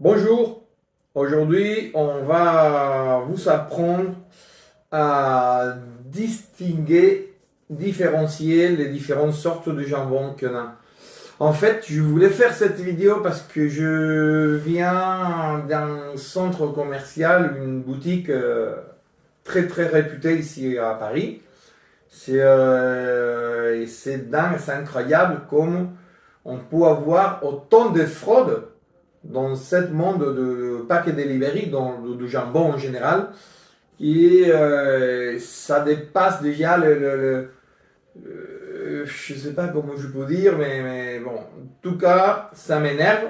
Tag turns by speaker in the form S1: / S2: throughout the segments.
S1: Bonjour, aujourd'hui on va vous apprendre à distinguer, différencier les différentes sortes de jambon qu'on a. En fait, je voulais faire cette vidéo parce que je viens d'un centre commercial, une boutique très réputée ici à Paris. C'est dingue, c'est incroyable comme on peut avoir autant de fraude dans ce monde de pack delivery, dans le jambon en général, et ça dépasse déjà je sais pas comment je peux dire, mais bon, en tout cas, ça m'énerve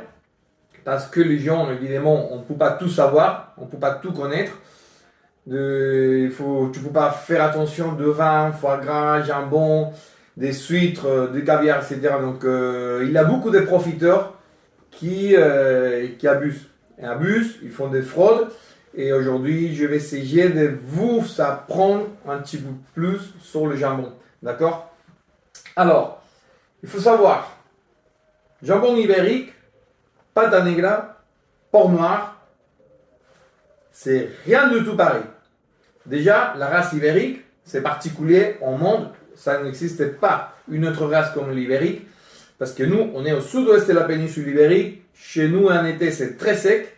S1: parce que les gens, évidemment, on ne peut pas tout savoir, on ne peut pas tout connaître. Tu ne peux pas faire attention de vin, foie gras, jambon, des huîtres, du caviar, etc. Donc, il y a beaucoup de profiteurs qui abusent. Et abusent, ils font des fraudes. Et aujourd'hui, je vais essayer de vous apprendre un petit peu plus sur le jambon. D'accord? Alors, il faut savoir, jambon ibérique, pata negra, porc noir, c'est rien du tout pareil. Déjà, la race ibérique, c'est particulier au monde, ça n'existe pas une autre race comme l'ibérique, parce que nous, on est au sud-ouest de la péninsule ibérique, chez nous en été c'est très sec,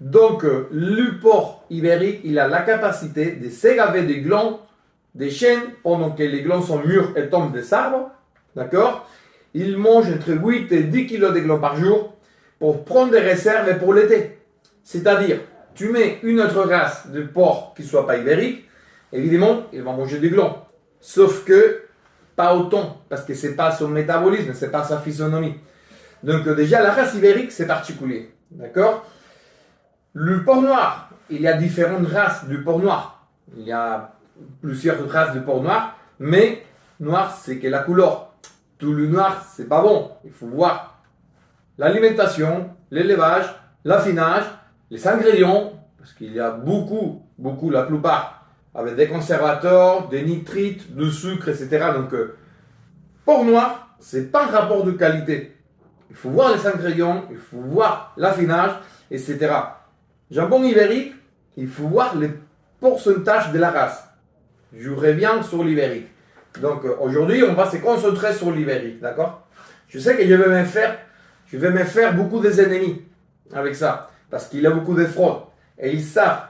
S1: donc le porc ibérique, il a la capacité de s'égaver des glands, des chênes, pendant que les glands sont mûrs et tombent des arbres, d'accord? Il mange entre 8 et 10 kg de glands par jour pour prendre des réserves et pour l'été. C'est-à-dire, tu mets une autre race de porc qui ne soit pas ibérique, évidemment, il va manger des glands. Sauf que, pas autant, parce que ce n'est pas son métabolisme, ce n'est pas sa physionomie. Donc déjà, la race ibérique, c'est particulier. D'accord? Le porc noir, il y a différentes races de porc noir. Il y a plusieurs races de porc noir, mais noir, c'est que la couleur. Tout le noir, c'est pas bon. Il faut voir l'alimentation, l'élevage, l'affinage, les ingrédients, parce qu'il y a beaucoup, la plupart, avec des conservateurs, des nitrites, du sucre, etc. Donc, porc noir, c'est pas un rapport de qualité. Il faut voir les ingrédients, il faut voir l'affinage, etc. Jambon ibérique, il faut voir les pourcentages de la race. Je reviens sur l'ibérique. Donc aujourd'hui, on va se concentrer sur l'ibérique, d'accord? Je sais que je vais me faire beaucoup des ennemis avec ça, parce qu'il y a beaucoup de fraudes. Et ils savent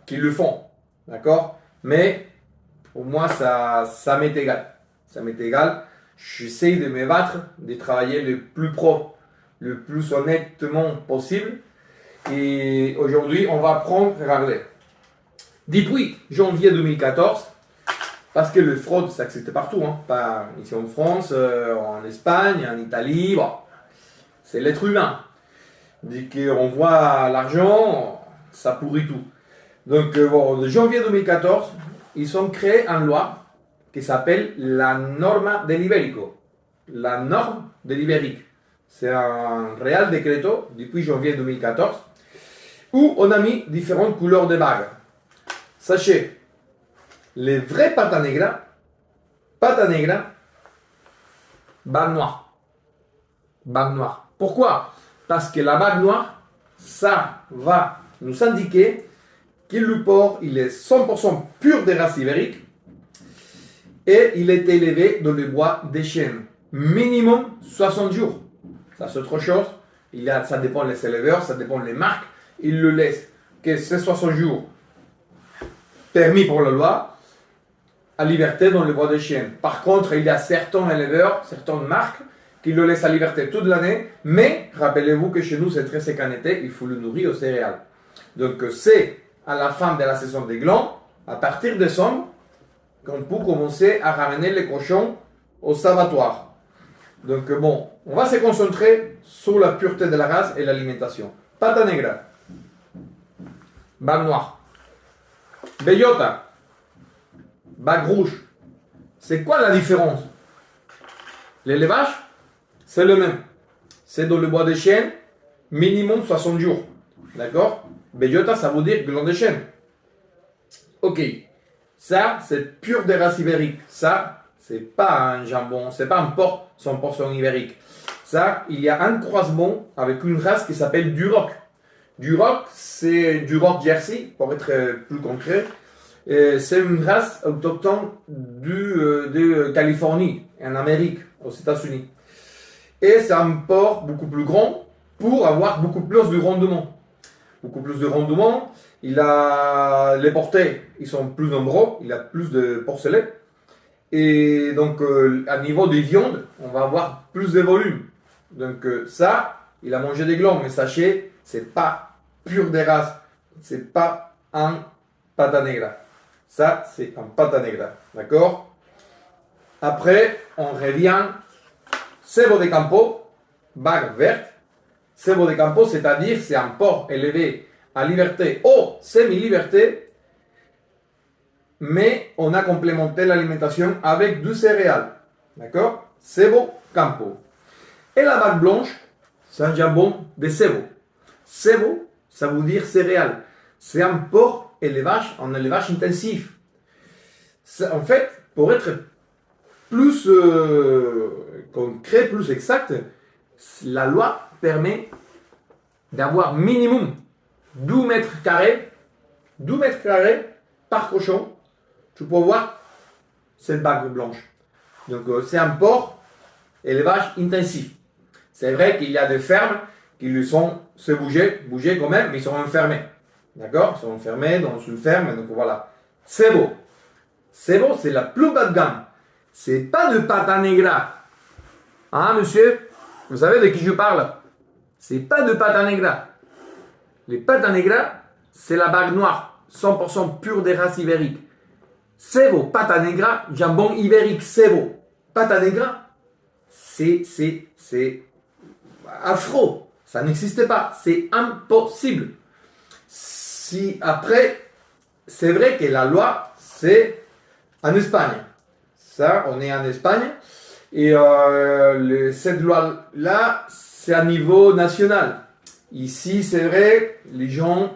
S1: qu'ils le font, d'accord? Mais pour moi, ça m'est égal. Ça m'est égal. J'essaie de me battre, de travailler le plus propre, le plus honnêtement possible. Et aujourd'hui, on va apprendre, regardez. Depuis janvier 2014, parce que le fraude, ça existe partout, hein, pas ici en France, en Espagne, en Italie, bon, c'est l'être humain. Dès qu'on voit l'argent, ça pourrit tout. Donc, bon, de janvier 2014, ils ont créé une loi qui s'appelle la norma del ibérico, la norme de l'ibérique. C'est un Real Decreto depuis janvier 2014 où on a mis différentes couleurs de bagues. Sachez, les vrais pata negra, bague noire. Bague noire. Pourquoi? Parce que la bague noire, ça va nous indiquer que le porc, il est 100% pur des races ibériques et il est élevé dans le bois des chênes. Minimum 60 jours. Ça, c'est autre chose. Ça dépend des éleveurs, ça dépend des marques. Ils le laissent que ces 60 jours permis pour la loi à liberté dans le bois des chênes. Par contre, il y a certains éleveurs, certaines marques qui le laissent à liberté toute l'année, mais rappelez-vous que chez nous, c'est très sec en été, il faut le nourrir aux céréales. Donc, c'est à la fin de la saison des glands, à partir de décembre, qu'on peut commencer à ramener les cochons aux abattoirs. Donc, bon, on va se concentrer sur la pureté de la race et l'alimentation. Pata negra, bague noire. Bellota, bague rouge. C'est quoi la différence? L'élevage, c'est le même. C'est dans le bois de chêne, minimum 60 jours. D'accord? Bellota, ça veut dire gland de chêne. Ok. Ça, c'est pur des races ibériques. Ça, c'est pas un jambon, c'est pas un porc 100% ibérique. Ça, il y a un croisement avec une race qui s'appelle Duroc. Duroc, c'est Duroc Jersey, pour être plus concret. C'est une race autochtone de Californie, en Amérique, aux États-Unis. Et c'est un porc beaucoup plus grand pour avoir beaucoup plus de rendement. Beaucoup plus de rendement. Les portées, ils sont plus nombreux, il a plus de porcelets. Et donc, à niveau des viandes, on va avoir plus de volume. Donc, ça, il a mangé des glands, mais sachez, c'est pas pur des races. C'est pas un pata negra. Ça, c'est un pata negra. D'accord? Après, on revient. Cebo de Campo, bague verte. Cebo de Campo, c'est-à-dire, c'est un porc élevé à liberté ou semi-liberté, mais on a complémenté l'alimentation avec du céréal. D'accord? Cebo Campo. Et la vague blanche, c'est un jambon de cebo. Cebo, ça veut dire céréales. C'est un porc en élevage intensif. En fait, pour être plus concret, plus exact, la loi permet d'avoir minimum 12 mètres carrés par cochon. Tu peux voir cette bague blanche. Donc, c'est un porc élevage intensif. C'est vrai qu'il y a des fermes qui lui sont se bouger quand même, mais ils sont enfermés. D'accord? Ils sont enfermés dans une ferme, donc voilà. Cebo. Cebo, c'est la plus bas de gamme. C'est pas de pata negra. Hein, monsieur? Vous savez de qui je parle? C'est pas de pata negra. Les pata negra, c'est la bague noire, 100% pure des races ibériques. Cebo, pata negra, jambon ibérique, cebo. Pata negra, c'est afro. Ça n'existe pas. C'est impossible. Si après, c'est vrai que la loi, c'est en Espagne. Ça, on est en Espagne. Et cette loi-là, c'est à niveau national. Ici, c'est vrai, les gens,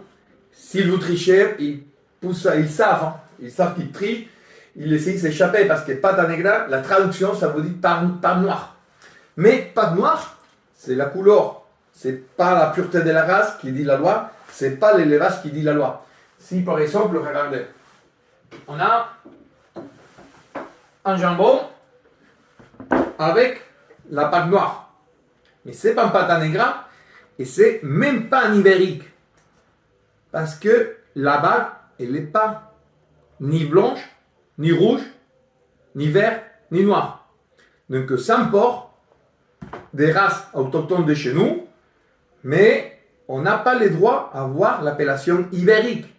S1: s'ils vous trichez, ils savent. Hein. Ils savent qu'ils trient. Ils essayent de s'échapper parce que pata negra, la traduction, ça veut dire pas noir. Mais pas noir, c'est la couleur. C'est pas la pureté de la race qui dit la loi. C'est pas l'élevage qui dit la loi. Si par exemple, regardez, on a un jambon avec la bague noire. Mais c'est pas un pata negra et c'est même pas un ibérique. Parce que la bague, elle n'est pas ni blanche, ni rouge, ni vert, ni noir. Donc c'est un porc des races autochtones de chez nous, mais on n'a pas le droit à avoir l'appellation ibérique.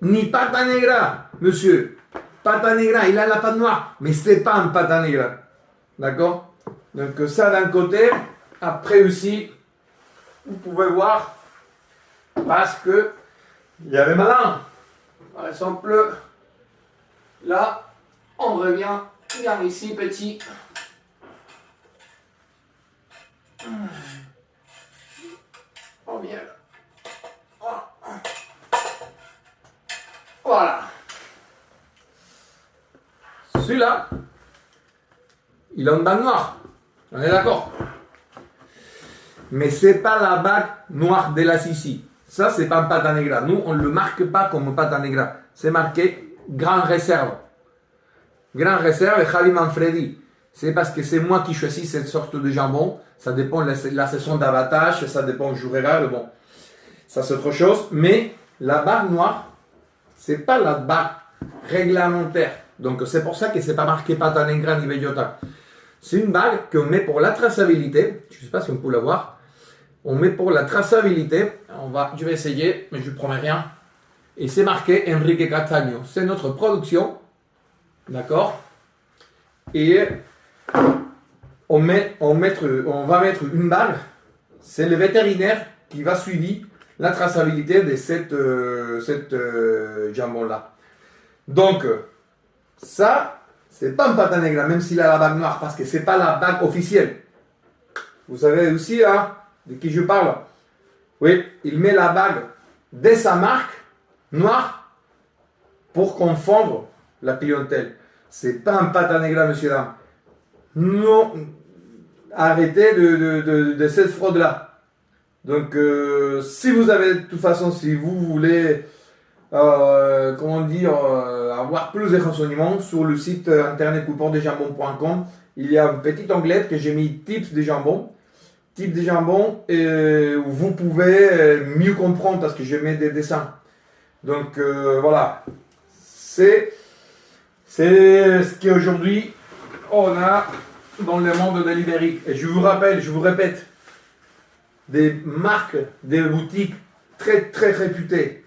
S1: Ni pata negra, monsieur. Pata negra, il a la patte noire, mais c'est pas un pata negra. D'accord? Donc ça d'un côté. Après aussi, vous pouvez voir, parce que il y avait malin. Par exemple, là, on revient, regarde ici, petit. Oh bien. Voilà. Celui-là, il a une bague noire. On est d'accord? Mais c'est pas la bague noire de la Sicile. Ça, c'est pas un pata negra. Nous, on ne le marque pas comme pata negra. C'est marqué Grand Réserve. Grand Réserve et Javi Manfredi. C'est parce que c'est moi qui choisis cette sorte de jambon. Ça dépend de la saison d'abattage, ça dépend du jour réel. Bon, ça c'est autre chose. Mais la bague noire, c'est pas la bague réglementaire. Donc c'est pour ça que c'est pas marqué pata negra ni bellota. C'est une bague qu'on met pour la traçabilité. Je ne sais pas si on peut la voir. On met pour la traçabilité. Je vais essayer, mais je ne promets rien. Et c'est marqué Enrique Catagno. C'est notre production. D'accord? Et on va mettre une bague. C'est le vétérinaire qui va suivre la traçabilité de cette jambon-là. Donc, ça, c'est pas un pata negra, même s'il a la bague noire, parce que c'est pas la bague officielle. Vous savez aussi, hein, de qui je parle? Oui, il met la bague de sa marque noire pour confondre la clientèle. C'est pas un pata negra, monsieur dame. Non, arrêtez de cette fraude-là. Donc, si vous avez, de toute façon, si vous voulez, comment dire, avoir plus de renseignements sur le site internet couponddesjambons.com, il y a un petit onglet que j'ai mis tips des jambons. Tips des jambons, où vous pouvez mieux comprendre parce que je mets des dessins. Donc, voilà. C'est ce qu'aujourd'hui on a dans le monde de l'ibérique. Et je vous rappelle, je vous répète, des marques, des boutiques très très réputées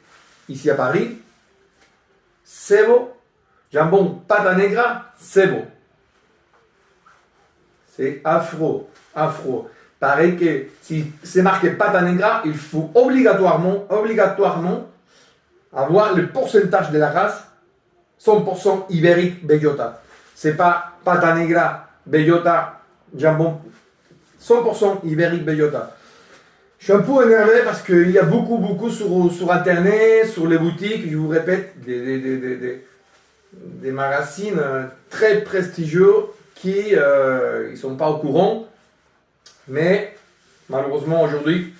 S1: ici à Paris. Sebo, jambon pata negra, Sebo. C'est afro. Pareil que si c'est marqué pata negra, il faut obligatoirement avoir le pourcentage de la race 100% ibérique bellota. C'est pas pata negra, bellota, jambon 100% ibérique bellota. Je suis un peu énervé parce qu'il y a beaucoup sur internet, sur les boutiques, je vous répète, des magazines très prestigieux qui ils sont pas au courant. Mais malheureusement aujourd'hui,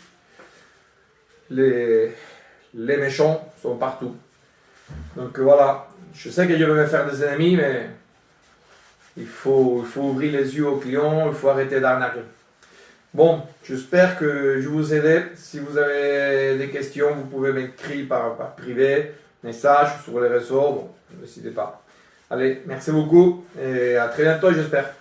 S1: les méchants sont partout. Donc voilà, je sais que je vais me faire des ennemis, mais il faut ouvrir les yeux aux clients, il faut arrêter d'arnaquer. Bon, j'espère que je vous ai aidé. Si vous avez des questions, vous pouvez m'écrire par privé, message sur les réseaux. Bon, n'hésitez pas. Allez, merci beaucoup et à très bientôt, j'espère.